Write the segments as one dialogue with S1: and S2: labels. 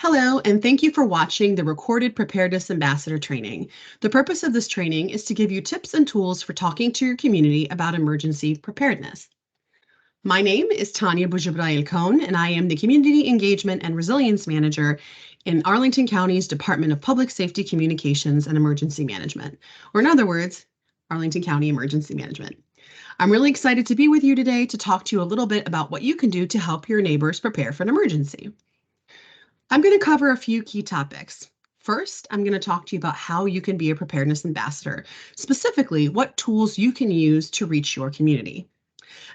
S1: Hello, and thank you for watching the recorded Preparedness Ambassador training. The purpose of this training is to give you tips and tools for talking to your community about emergency preparedness. My name is Tanya Boujabrail-Cohn, and I am the Community Engagement and Resilience Manager in Arlington County's Department of Public Safety Communications and Emergency Management, or in other words, Arlington County Emergency Management. I'm really excited to be with you today to talk to you a little bit about what you can do to help your neighbors prepare for an emergency. I'm going to cover a few key topics. First, I'm going to talk to you about how you can be a preparedness ambassador, specifically what tools you can use to reach your community.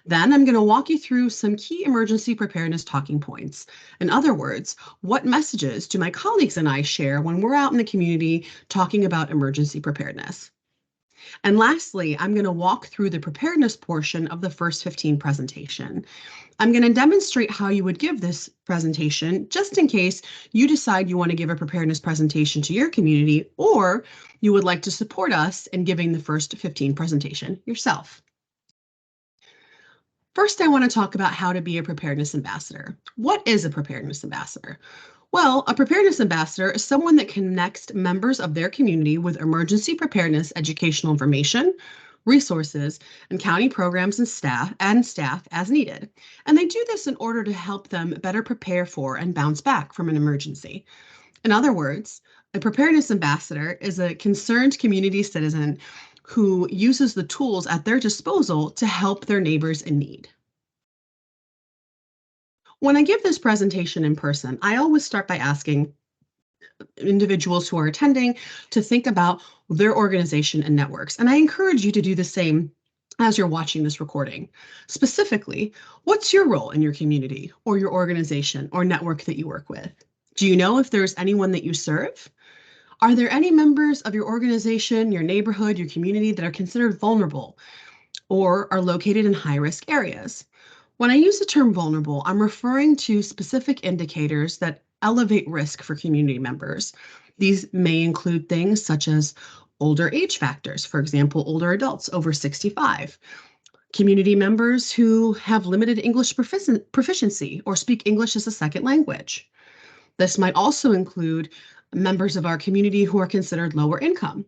S1: Then I'm going to walk you through some key emergency preparedness talking points. In other words, what messages do my colleagues and I share when we're out in the community talking about emergency preparedness? And lastly, I'm going to walk through the preparedness portion of the first 15 presentation. I'm going to demonstrate how you would give this presentation just in case you decide you want to give a preparedness presentation to your community, or you would like to support us in giving the first 15 presentation yourself. First, I want to talk about how to be a preparedness ambassador. What is a preparedness ambassador? Well, a preparedness ambassador is someone that connects members of their community with emergency preparedness educational information, resources, and county programs and staff as needed. And they do this in order to help them better prepare for and bounce back from an emergency. In other words, a preparedness ambassador is a concerned community citizen who uses the tools at their disposal to help their neighbors in need. When I give this presentation in person, I always start by asking individuals who are attending to think about their organization and networks. And I encourage you to do the same as you're watching this recording. Specifically, what's your role in your community or your organization or network that you work with? Do you know if there's anyone that you serve? Are there any members of your organization, your neighborhood, your community that are considered vulnerable or are located in high-risk areas? When I use the term vulnerable, I'm referring to specific indicators that elevate risk for community members. These may include things such as older age factors, for example, older adults over 65, community members who have limited English proficiency or speak English as a second language. This might also include members of our community who are considered lower income.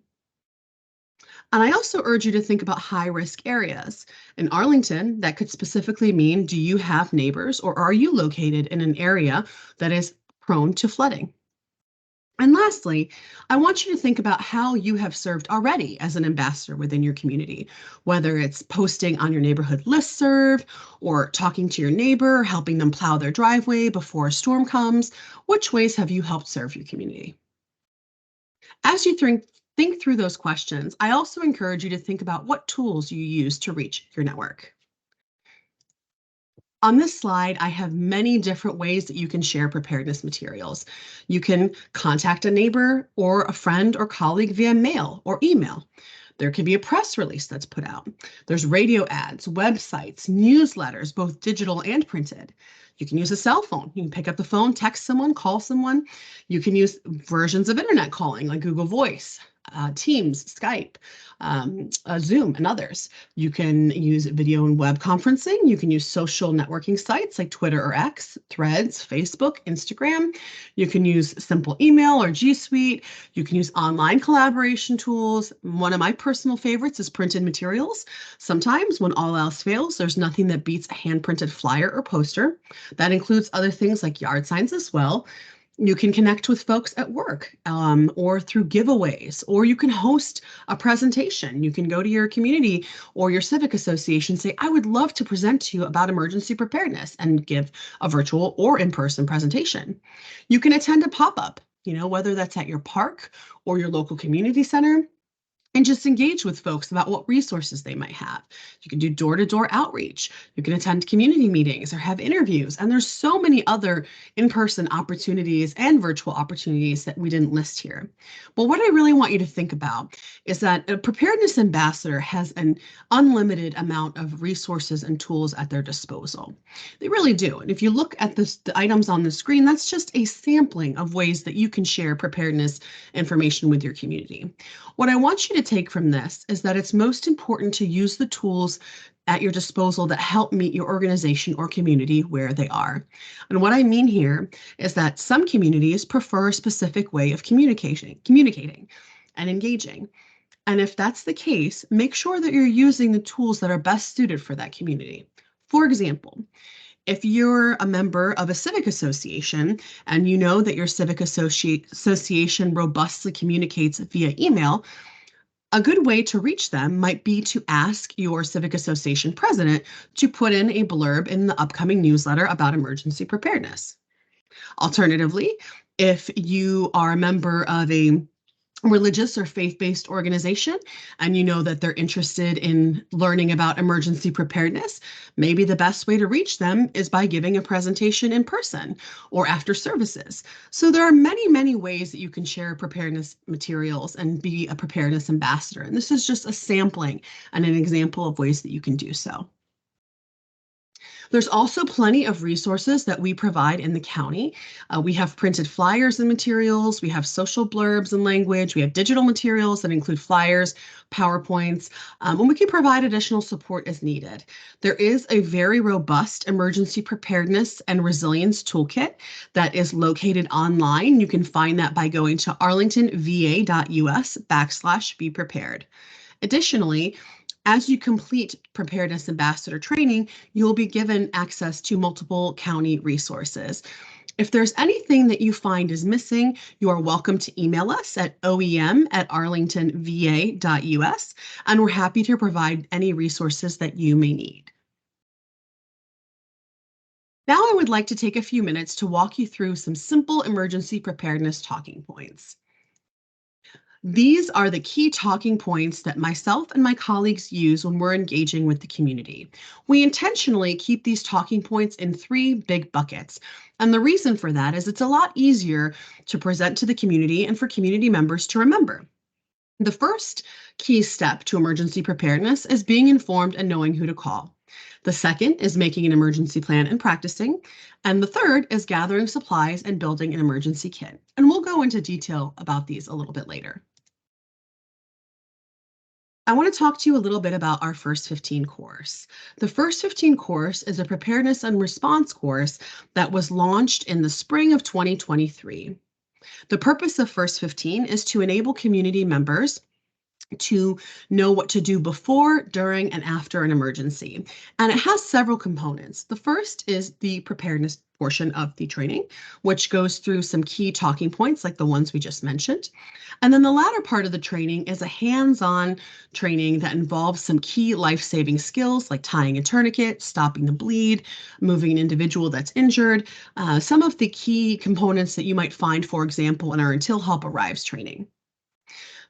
S1: And I also urge you to think about high-risk areas. In Arlington, that could specifically mean, do you have neighbors or are you located in an area that is prone to flooding? And lastly, I want you to think about how you have served already as an ambassador within your community, whether it's posting on your neighborhood listserv or talking to your neighbor, helping them plow their driveway before a storm comes. Which ways have you helped serve your community? As you think through those questions, I also encourage you to think about what tools you use to reach your network. On this slide, I have many different ways that you can share preparedness materials. You can contact a neighbor or a friend or colleague via mail or email. There can be a press release that's put out. There's radio ads, websites, newsletters, both digital and printed. You can use a cell phone. You can pick up the phone, text someone, call someone. You can use versions of internet calling like Google Voice, Teams, Skype, Zoom, and others. You can use video and web conferencing. You can use social networking sites like Twitter or X, Threads, Facebook, Instagram. You can use simple email or G Suite. You can use online collaboration tools. One of my personal favorites is printed materials. Sometimes when all else fails, there's nothing that beats a hand-printed flyer or poster. That includes other things like yard signs as well. You can connect with folks at work or through giveaways, or you can host a presentation. You can go to your community or your civic association, say, I would love to present to you about emergency preparedness, and give a virtual or in-person presentation. You can attend a pop-up, whether that's at your park or your local community center, and just engage with folks about what resources they might have. You can do door-to-door outreach. You can attend community meetings or have interviews. And there's so many other in-person opportunities and virtual opportunities that we didn't list here. But what I really want you to think about is that a preparedness ambassador has an unlimited amount of resources and tools at their disposal. They really do. And if you look at the items on the screen, that's just a sampling of ways that you can share preparedness information with your community. What I want you to take from this is that it's most important to use the tools at your disposal that help meet your organization or community where they are. And what I mean here is that some communities prefer a specific way of communicating and engaging. And if that's the case, make sure that you're using the tools that are best suited for that community. For example, if you're a member of a civic association and you know that your civic association robustly communicates via email, a good way to reach them might be to ask your civic association president to put in a blurb in the upcoming newsletter about emergency preparedness. Alternatively, if you are a member of a religious or faith-based organization and you know that they're interested in learning about emergency preparedness, maybe the best way to reach them is by giving a presentation in person or after services. So there are many, many ways that you can share preparedness materials and be a preparedness ambassador. And this is just a sampling and an example of ways that you can do so. There's also plenty of resources that we provide in the county. We have printed flyers and materials, we have social blurbs and language, we have digital materials that include flyers, PowerPoints, and we can provide additional support as needed. There is a very robust emergency preparedness and resilience toolkit that is located online. You can find that by going to arlingtonva.us/be prepared. Additionally, as you complete Preparedness Ambassador training, you'll be given access to multiple county resources. If there's anything that you find is missing, you are welcome to email us at oem@arlingtonva.us, and we're happy to provide any resources that you may need. Now I would like to take a few minutes to walk you through some simple emergency preparedness talking points. These are the key talking points that myself and my colleagues use when we're engaging with the community. We intentionally keep these talking points in 3 big buckets. And the reason for that is it's a lot easier to present to the community and for community members to remember. The first key step to emergency preparedness is being informed and knowing who to call. The second is making an emergency plan and practicing. And the third is gathering supplies and building an emergency kit. And we'll go into detail about these a little bit later. I want to talk to you a little bit about our First 15 course. The First 15 course is a preparedness and response course that was launched in the spring of 2023. The purpose of First 15 is to enable community members to know what to do before, during, and after an emergency. And it has several components. The first is the preparedness portion of the training, which goes through some key talking points like the ones we just mentioned. And then the latter part of the training is a hands-on training that involves some key life-saving skills like tying a tourniquet, stopping the bleed, moving an individual that's injured, some of the key components that you might find, for example, in our Until Help Arrives training.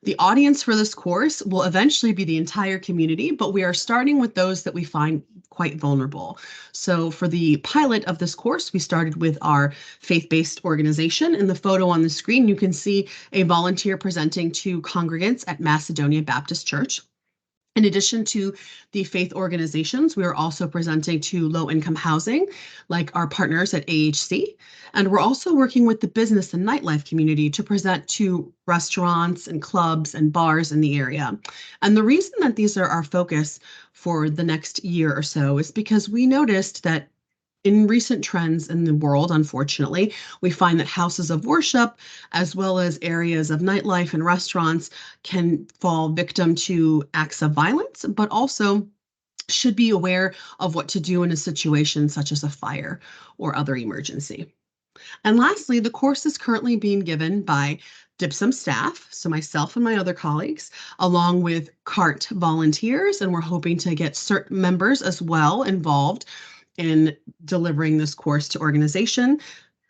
S1: The audience for this course will eventually be the entire community, but we are starting with those that we find quite vulnerable. So for the pilot of this course, we started with our faith-based organization. In the photo on the screen, you can see a volunteer presenting to congregants at Macedonia Baptist Church. In addition to the faith organizations, we are also presenting to low-income housing, like our partners at AHC. And we're also working with the business and nightlife community to present to restaurants and clubs and bars in the area. And the reason that these are our focus for the next year or so is because we noticed that in recent trends in the world, unfortunately, we find that houses of worship, as well as areas of nightlife and restaurants, can fall victim to acts of violence, but also should be aware of what to do in a situation such as a fire or other emergency. And lastly, the course is currently being given by DIPSM staff, so myself and my other colleagues, along with CART volunteers, and we're hoping to get CERT members as well involved in delivering this course to organization.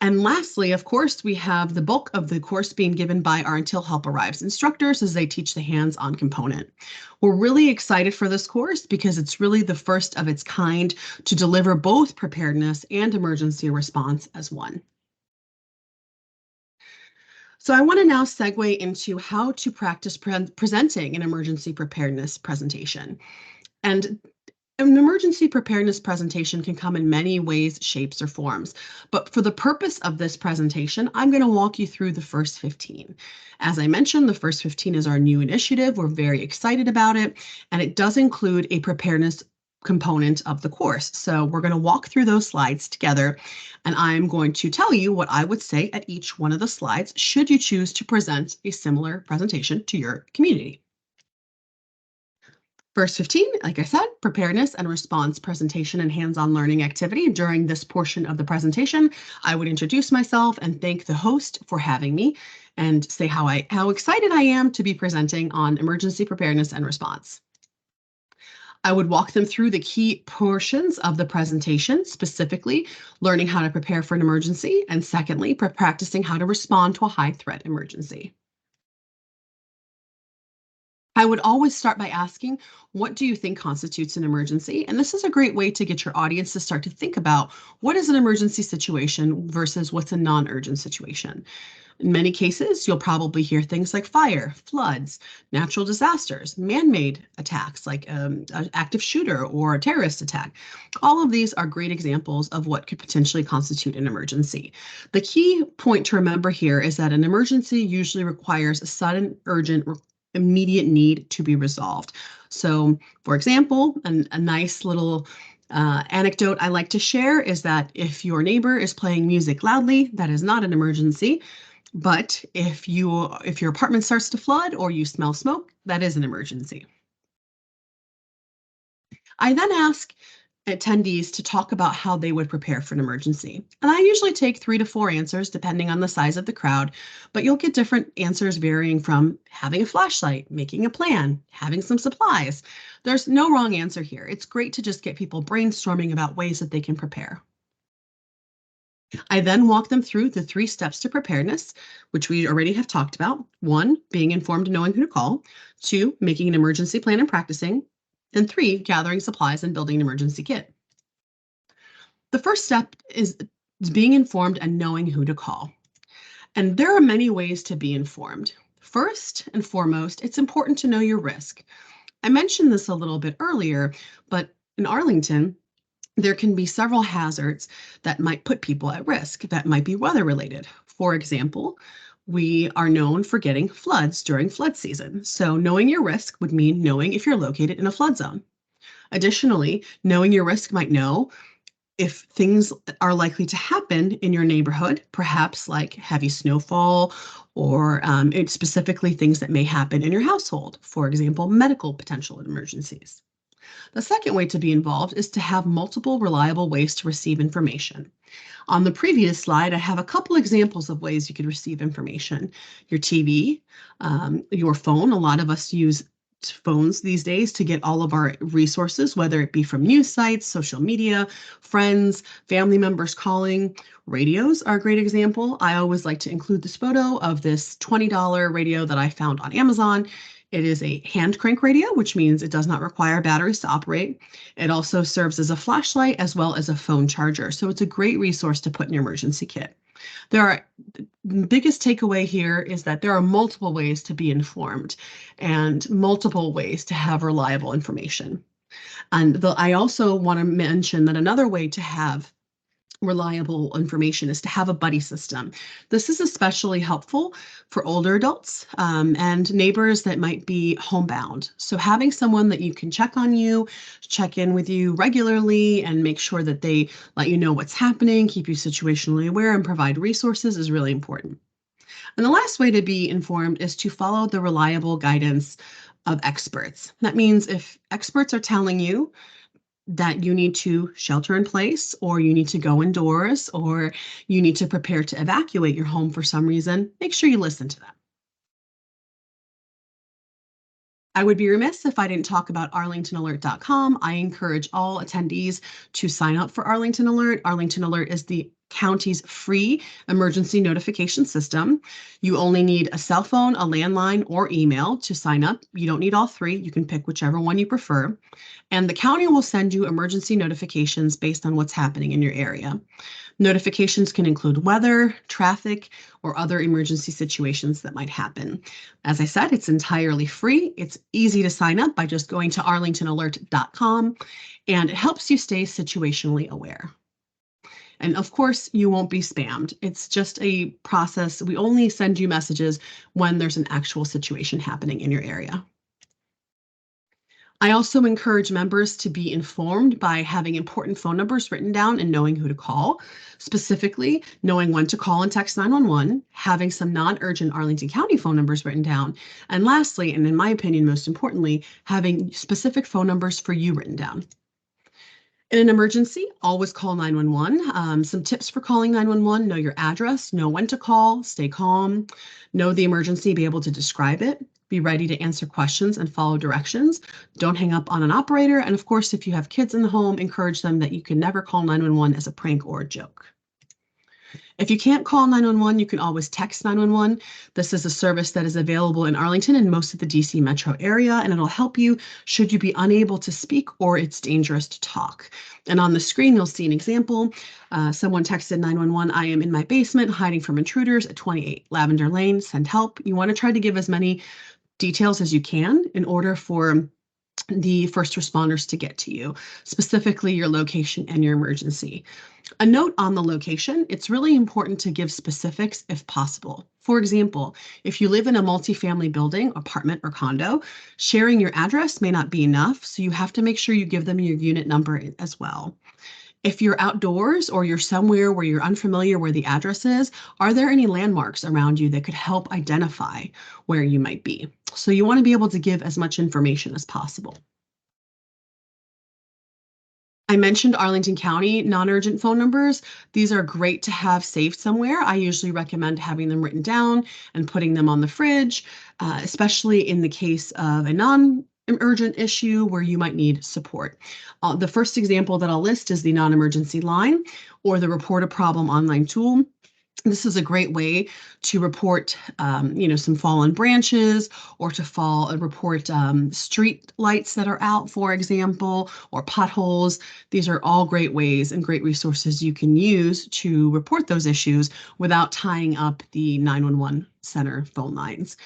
S1: And lastly, of course, we have the bulk of the course being given by our Until Help Arrives instructors as they teach the hands-on component. We're really excited for this course because it's really the first of its kind to deliver both preparedness and emergency response as one. So I want to now segue into how to practice presenting an emergency preparedness presentation. And An emergency preparedness presentation can come in many ways, shapes, or forms. But for the purpose of this presentation, I'm going to walk you through the first 15. As I mentioned, the first 15 is our new initiative. We're very excited about it, and it does include a preparedness component of the course. So we're going to walk through those slides together, and I'm going to tell you what I would say at each one of the slides should you choose to present a similar presentation to your community. First 15, like I said, preparedness and response presentation and hands-on learning activity. During this portion of the presentation, I would introduce myself and thank the host for having me and say how excited I am to be presenting on emergency preparedness and response. I would walk them through the key portions of the presentation, specifically learning how to prepare for an emergency, and secondly, practicing how to respond to a high-threat emergency. I would always start by asking, what do you think constitutes an emergency? And this is a great way to get your audience to start to think about what is an emergency situation versus what's a non-urgent situation. In many cases, you'll probably hear things like fire, floods, natural disasters, man-made attacks like an active shooter or a terrorist attack. All of these are great examples of what could potentially constitute an emergency. The key point to remember here is that an emergency usually requires a sudden, urgent, immediate need to be resolved. So, for example, a nice little anecdote I like to share is that if your neighbor is playing music loudly, that is not an emergency. But if your apartment starts to flood or you smell smoke, that is an emergency. I then ask attendees to talk about how they would prepare for an emergency. And I usually take 3 to 4 answers depending on the size of the crowd, but you'll get different answers varying from having a flashlight, making a plan, having some supplies. There's no wrong answer here. It's great to just get people brainstorming about ways that they can prepare. I then walk them through the 3 steps to preparedness, which we already have talked about. 1, being informed and knowing who to call. 2, making an emergency plan and practicing. And 3, gathering supplies and building an emergency kit. The first step is being informed and knowing who to call. And there are many ways to be informed. First and foremost, it's important to know your risk. I mentioned this a little bit earlier, but in Arlington, there can be several hazards that might put people at risk that might be weather related. For example, we are known for getting floods during flood season. So knowing your risk would mean knowing if you're located in a flood zone. Additionally, knowing your risk might know if things are likely to happen in your neighborhood, perhaps like heavy snowfall or it's specifically things that may happen in your household. For example, medical potential emergencies. The second way to be involved is to have multiple reliable ways to receive information. On the previous slide, I have a couple examples of ways you could receive information. Your TV, your phone. A lot of us use phones these days to get all of our resources, whether it be from news sites, social media, friends, family members calling. Radios are a great example. I always like to include this photo of this $20 radio that I found on Amazon. It is a hand crank radio, which means it does not require batteries to operate. It also serves as a flashlight as well as a phone charger. So it's a great resource to put in your emergency kit. The biggest takeaway here is that there are multiple ways to be informed and multiple ways to have reliable information. And I also want to mention that another way to have reliable information is to have a buddy system. This is especially helpful for older adults and neighbors that might be homebound. So having someone that you can check on you, check in with you regularly, and make sure that they let you know what's happening, keep you situationally aware, and provide resources is really important. And the last way to be informed is to follow the reliable guidance of experts. That means if experts are telling you that you need to shelter in place, or you need to go indoors, or you need to prepare to evacuate your home for some reason, make sure you listen to them. I would be remiss if I didn't talk about arlingtonalert.com. I encourage all attendees to sign up for Arlington Alert. Arlington Alert is the county's free emergency notification system. You only need a cell phone, a landline, or email to sign up. You don't need all three. You can pick whichever one you prefer. And the county will send you emergency notifications based on what's happening in your area. Notifications can include weather, traffic, or other emergency situations that might happen. As I said, it's entirely free. It's easy to sign up by just going to arlingtonalert.com, and it helps you stay situationally aware. And of course, you won't be spammed. It's just a process. We only send you messages when there's an actual situation happening in your area. I also encourage members to be informed by having important phone numbers written down and knowing who to call, specifically knowing when to call and text 911, having some non-urgent Arlington County phone numbers written down, and lastly, and in my opinion, most importantly, having specific phone numbers for you written down. In an emergency, always call 911. Some tips for calling 911: know your address, know when to call, stay calm, know the emergency, be able to describe it, be ready to answer questions and follow directions. Don't hang up on an operator. And of course, if you have kids in the home, encourage them that you can never call 911 as a prank or a joke. If you can't call 911, you can always text 911. This is a service that is available in Arlington and most of the DC metro area, and it'll help you should you be unable to speak or it's dangerous to talk. And on the screen, you'll see an example. Someone texted 911, "I am in my basement hiding from intruders at 28 Lavender Lane, send help." You want to try to give as many details as you can in order for the first responders to get to you, specifically your location and your emergency. A note on the location: it's really important to give specifics if possible. For example, if you live in a multifamily building, apartment, or condo, sharing your address may not be enough, so you have to make sure you give them your unit number as well. If you're outdoors or you're somewhere where you're unfamiliar where the address is, are there any landmarks around you that could help identify where you might be? So you want to be able to give as much information as possible. I mentioned Arlington County non-urgent phone numbers. These are great to have saved somewhere. I usually recommend having them written down and putting them on the fridge, especially in the case of a non-urgent issue where you might need support. The first example that I'll list is the non-emergency line or the report a problem online tool. This is a great way to report, some fallen branches, or to report street lights that are out, for example, or potholes. These are all great ways and great resources you can use to report those issues without tying up the 911 center phone lines.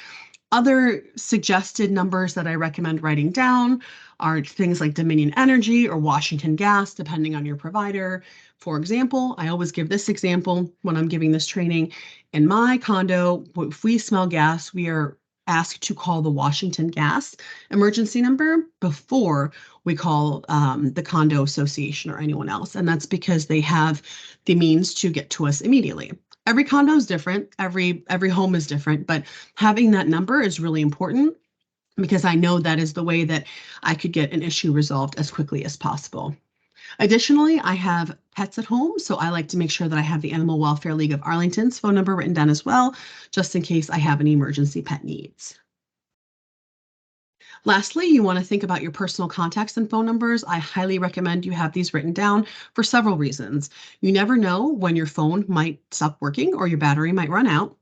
S1: Other suggested numbers that I recommend writing down are things like Dominion Energy or Washington Gas, depending on your provider. For example, I always give this example when I'm giving this training. In my condo, if we smell gas, we are asked to call the Washington Gas emergency number before we call the condo association or anyone else. And that's because they have the means to get to us immediately. Every condo is different, every home is different, but having that number is really important because I know that is the way that I could get an issue resolved as quickly as possible. Additionally, I have pets at home, so I like to make sure that I have the Animal Welfare League of Arlington's phone number written down as well, just in case I have any emergency pet needs. Lastly, you want to think about your personal contacts and phone numbers. I highly recommend you have these written down for several reasons. You never know when your phone might stop working or your battery might run out.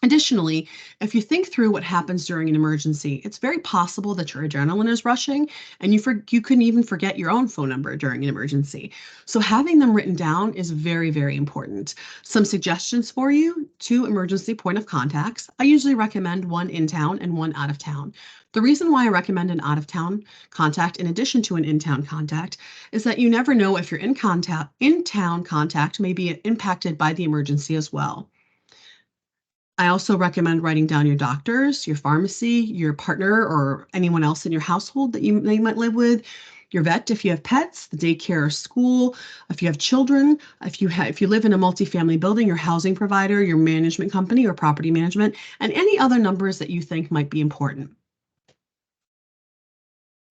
S1: Additionally, if you think through what happens during an emergency, it's very possible that your adrenaline is rushing and you couldn't even forget your own phone number during an emergency. So having them written down is very, very important. Some suggestions for you: 2 emergency point of contacts. I usually recommend 1 in town and 1 out of town. The reason why I recommend an out of town contact in addition to an in-town contact is that you never know if your in-town contact may be impacted by the emergency as well. I also recommend writing down your doctors, your pharmacy, your partner, or anyone else in your household that you might live with, your vet if you have pets, the daycare or school, if you have children, if you live in a multifamily building, your housing provider, your management company or property management, and any other numbers that you think might be important.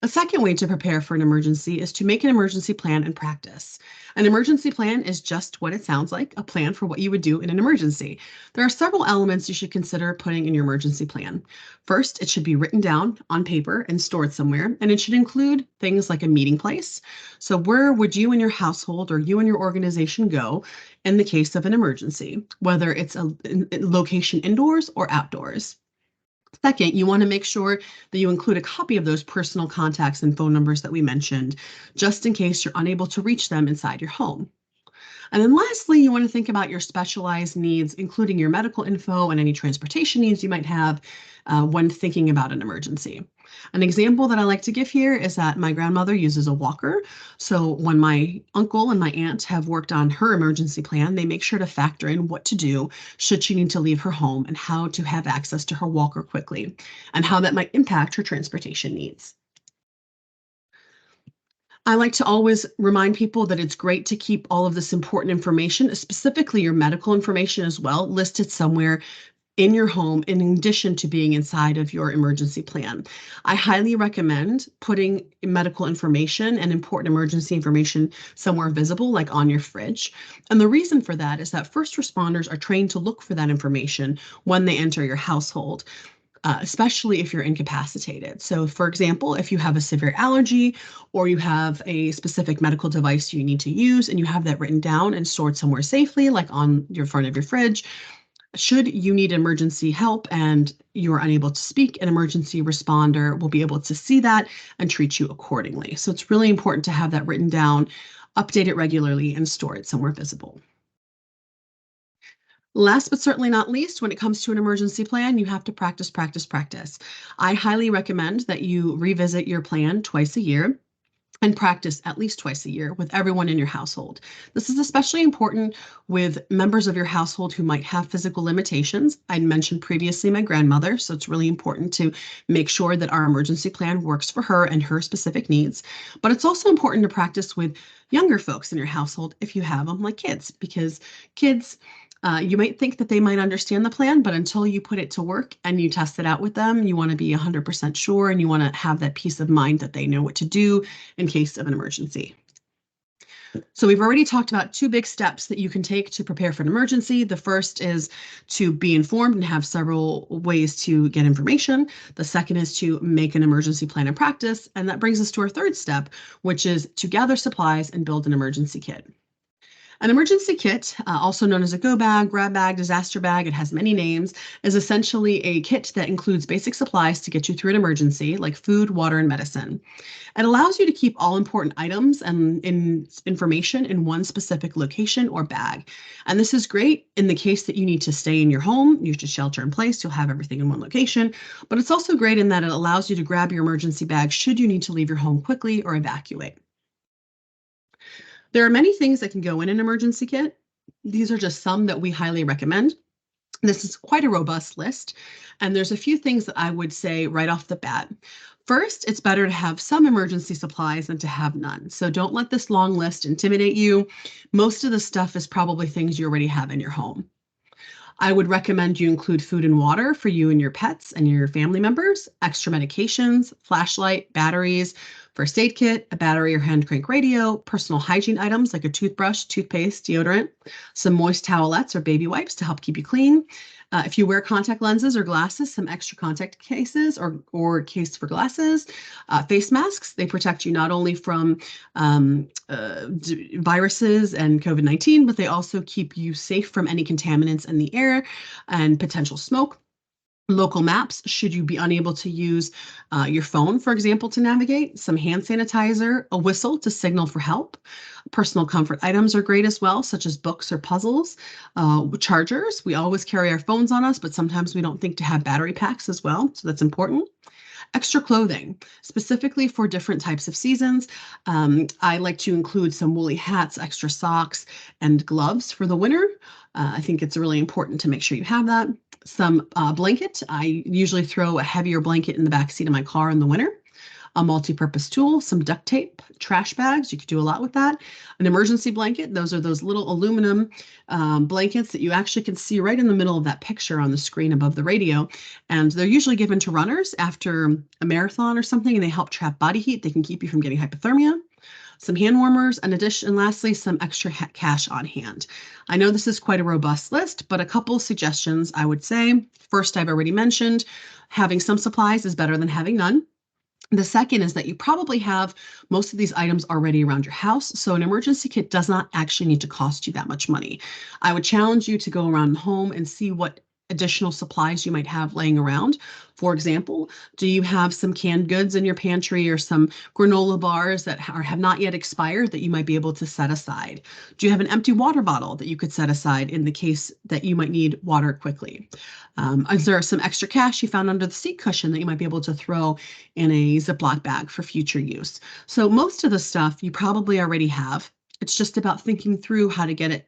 S1: A second way to prepare for an emergency is to make an emergency plan and practice. An emergency plan is just what it sounds like, a plan for what you would do in an emergency. There are several elements you should consider putting in your emergency plan. First, it should be written down on paper and stored somewhere, and it should include things like a meeting place. So where would you and your household or you and your organization go in the case of an emergency, whether it's a location indoors or outdoors? Second, you want to make sure that you include a copy of those personal contacts and phone numbers that we mentioned, just in case you're unable to reach them inside your home. And then lastly, you want to think about your specialized needs, including your medical info and any transportation needs you might have when thinking about an emergency. An example that I like to give here is that my grandmother uses a walker. So when my uncle and my aunt have worked on her emergency plan, they make sure to factor in what to do should she need to leave her home and how to have access to her walker quickly and how that might impact her transportation needs. I like to always remind people that it's great to keep all of this important information, specifically your medical information as well, listed somewhere in your home in addition to being inside of your emergency plan. I highly recommend putting medical information and important emergency information somewhere visible, like on your fridge. And the reason for that is that first responders are trained to look for that information when they enter your household. Especially if you're incapacitated. So for example, if you have a severe allergy or you have a specific medical device you need to use and you have that written down and stored somewhere safely, like on your front of your fridge, should you need emergency help and you are unable to speak, an emergency responder will be able to see that and treat you accordingly. So it's really important to have that written down, update it regularly, and store it somewhere visible. Last but certainly not least, when it comes to an emergency plan, you have to practice, practice, practice. I highly recommend that you revisit your plan twice a year and practice at least twice a year with everyone in your household. This is especially important with members of your household who might have physical limitations. I mentioned previously my grandmother, so it's really important to make sure that our emergency plan works for her and her specific needs. But it's also important to practice with younger folks in your household if you have them, like kids, because kids, you might think that they might understand the plan, but until you put it to work and you test it out with them, you want to be 100% sure and you want to have that peace of mind that they know what to do in case of an emergency. So we've already talked about two big steps that you can take to prepare for an emergency. The first is to be informed and have several ways to get information. The second is to make an emergency plan and practice. And that brings us to our third step, which is to gather supplies and build an emergency kit. An emergency kit, also known as a go bag, grab bag, disaster bag, it has many names, is essentially a kit that includes basic supplies to get you through an emergency, like food, water, and medicine. It allows you to keep all important items and information in one specific location or bag. And this is great in the case that you need to stay in your home, you should shelter in place, you'll have everything in one location. But it's also great in that it allows you to grab your emergency bag should you need to leave your home quickly or evacuate. There are many things that can go in an emergency kit. These are just some that we highly recommend. This is quite a robust list, and there's a few things that I would say right off the bat. First, it's better to have some emergency supplies than to have none. So don't let this long list intimidate you. Most of the stuff is probably things you already have in your home. I would recommend you include food and water for you and your pets and your family members, extra medications, flashlight, batteries, first aid kit, a battery or hand crank radio, personal hygiene items like a toothbrush, toothpaste, deodorant, some moist towelettes or baby wipes to help keep you clean. If you wear contact lenses or glasses, some extra contact cases or case for glasses, face masks. They protect you not only from viruses and COVID-19, but they also keep you safe from any contaminants in the air and potential smoke. Local maps, should you be unable to use your phone, for example, to navigate, some hand sanitizer, a whistle to signal for help. Personal comfort items are great as well, such as books or puzzles. Chargers, we always carry our phones on us, but sometimes we don't think to have battery packs as well, so that's important. Extra clothing, specifically for different types of seasons. I like to include some woolly hats, extra socks, and gloves for the winter. I think it's really important to make sure you have that. Some blanket. I usually throw a heavier blanket in the back seat of my car in the winter. a multi-purpose tool, some duct tape, trash bags. You could do a lot with that. An emergency blanket. Those are those little aluminum blankets that you actually can see right in the middle of that picture on the screen above the radio. And they're usually given to runners after a marathon or something, and they help trap body heat. They can keep you from getting hypothermia. Some hand warmers, and lastly, some extra cash on hand. I know this is quite a robust list, but a couple of suggestions I would say. First, I've already mentioned, having some supplies is better than having none. The second is that you probably have most of these items already around your house, so an emergency kit does not actually need to cost you that much money. I would challenge you to go around the home and see what additional supplies you might have laying around. For example, do you have some canned goods in your pantry or some granola bars that have not yet expired that you might be able to set aside? Do you have an empty water bottle that you could set aside in the case that you might need water quickly? Is there some extra cash you found under the seat cushion that you might be able to throw in a Ziploc bag for future use? So most of the stuff you probably already have. It's just about thinking through how to get it,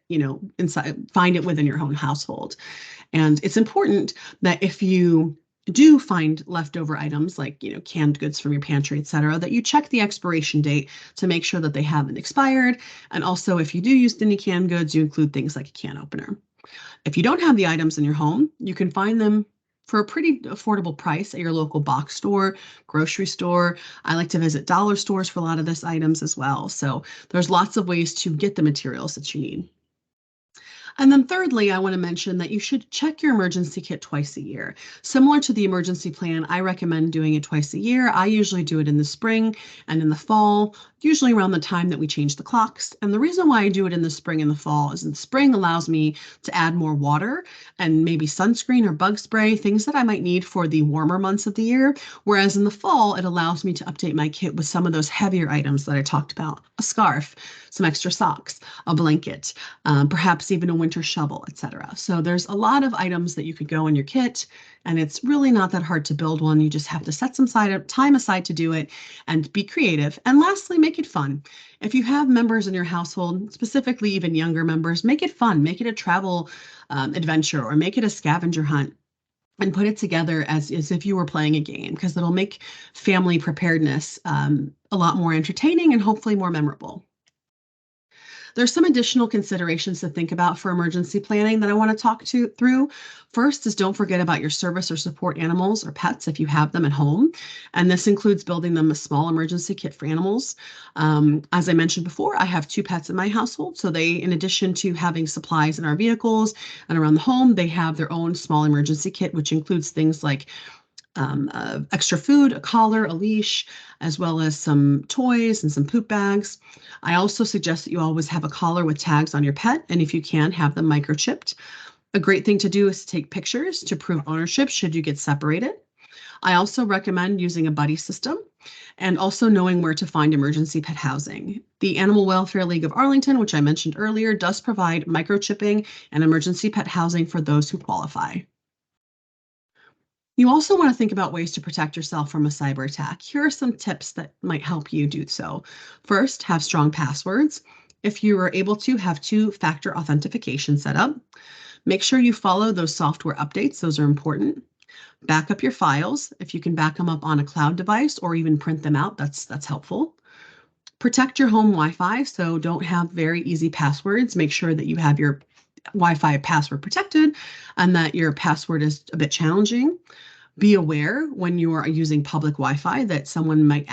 S1: inside, find it within your own household. And it's important that if you do find leftover items like, canned goods from your pantry, et cetera, that you check the expiration date to make sure that they haven't expired. And also, if you do use any canned goods, you include things like a can opener. If you don't have the items in your home, you can find them for a pretty affordable price at your local box store, grocery store. I like to visit dollar stores for a lot of these items as well. So there's lots of ways to get the materials that you need. And then thirdly, I want to mention that you should check your emergency kit twice a year. Similar to the emergency plan, I recommend doing it twice a year. I usually do it in the spring and in the fall, usually around the time that we change the clocks. And the reason why I do it in the spring and the fall is in the spring allows me to add more water and maybe sunscreen or bug spray, things that I might need for the warmer months of the year. Whereas in the fall, it allows me to update my kit with some of those heavier items that I talked about, a scarf, some extra socks, a blanket, perhaps even a winter shovel, etc. So there's a lot of items that you could go in your kit, and it's really not that hard to build one. You just have to set some time aside to do it and be creative. And lastly, make it fun. If you have members in your household, specifically even younger members, make it fun. Make it a travel adventure, or make it a scavenger hunt, and put it together as if you were playing a game, because it'll make family preparedness a lot more entertaining and hopefully more memorable. There's some additional considerations to think about for emergency planning that I want to talk through. First is, don't forget about your service or support animals or pets if you have them at home. And this includes building them a small emergency kit for animals. As I mentioned before, I have 2 pets in my household. So they, in addition to having supplies in our vehicles and around the home, they have their own small emergency kit, which includes things like extra food, a collar, a leash, as well as some toys and some poop bags. I also suggest that you always have a collar with tags on your pet, and if you can, have them microchipped. A great thing to do is to take pictures to prove ownership should you get separated. I also recommend using a buddy system and also knowing where to find emergency pet housing. The Animal Welfare League of Arlington, which I mentioned earlier, does provide microchipping and emergency pet housing for those who qualify. You also want to think about ways to protect yourself from a cyber attack. Here are some tips that might help you do so. First, have strong passwords. If you are able to, have 2-factor authentication set up. Make sure you follow those software updates. Those are important. Back up your files. If you can back them up on a cloud device or even print them out, that's helpful. Protect your home Wi-Fi, so don't have very easy passwords. Make sure that you have your Wi-Fi password protected and that your password is a bit challenging. Be aware when you are using public Wi-Fi that someone might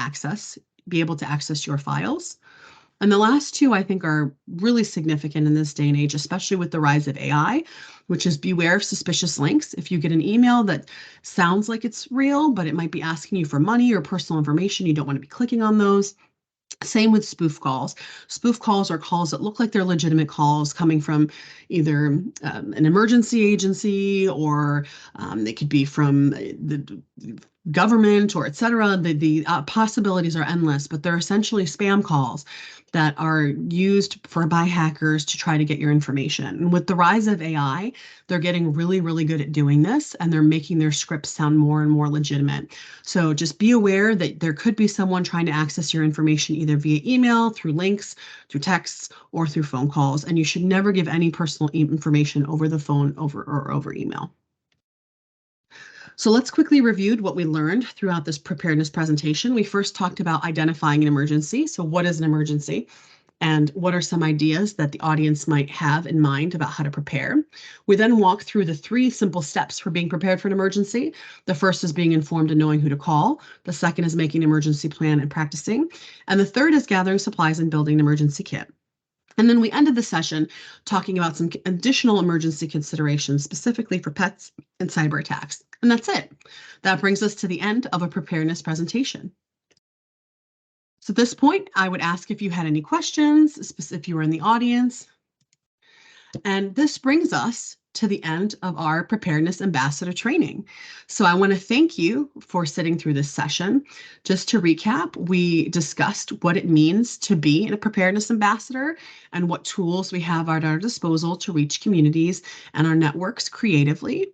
S1: be able to access your files. And the last 2, I think, are really significant in this day and age, especially with the rise of AI, which is beware of suspicious links. If you get an email that sounds like it's real, but it might be asking you for money or personal information, you don't want to be clicking on those. Same with spoof calls. Spoof calls are calls that look like they're legitimate calls coming from either an emergency agency, or they could be from the government, or et cetera. The possibilities are endless, but they're essentially spam calls that are used by hackers to try to get your information. And with the rise of AI, they're getting really, really good at doing this, and they're making their scripts sound more and more legitimate. So just be aware that there could be someone trying to access your information either via email, through links, through texts, or through phone calls. And you should never give any personal information over the phone or over email. So let's quickly review what we learned throughout this preparedness presentation. We first talked about identifying an emergency. So what is an emergency? And what are some ideas that the audience might have in mind about how to prepare? We then walk through the 3 simple steps for being prepared for an emergency. The first is being informed and knowing who to call. The second is making an emergency plan and practicing. And the third is gathering supplies and building an emergency kit. And then we ended the session talking about some additional emergency considerations, specifically for pets and cyber attacks. And that's it. That brings us to the end of a preparedness presentation. So at this point, I would ask if you had any questions, if you were in the audience. And this brings us to the end of our Preparedness Ambassador training. So I want to thank you for sitting through this session. Just to recap, we discussed what it means to be a Preparedness Ambassador and what tools we have at our disposal to reach communities and our networks creatively.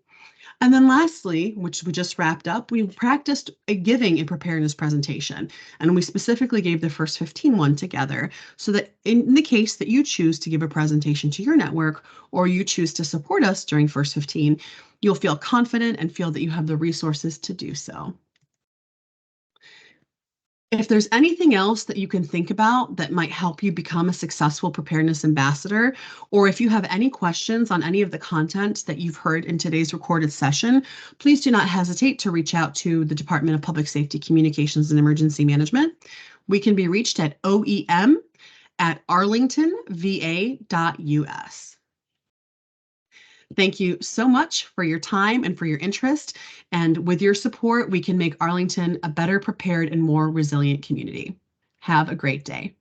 S1: And then lastly, which we just wrapped up, we practiced giving a preparedness presentation, and we specifically gave the first 15 together so that in the case that you choose to give a presentation to your network or you choose to support us during first 15, you'll feel confident and feel that you have the resources to do so. If there's anything else that you can think about that might help you become a successful preparedness ambassador, or if you have any questions on any of the content that you've heard in today's recorded session, please do not hesitate to reach out to the Department of Public Safety Communications and Emergency Management. We can be reached at oem@arlingtonva.us. Thank you so much for your time and for your interest. And with your support, we can make Arlington a better prepared and more resilient community. Have a great day.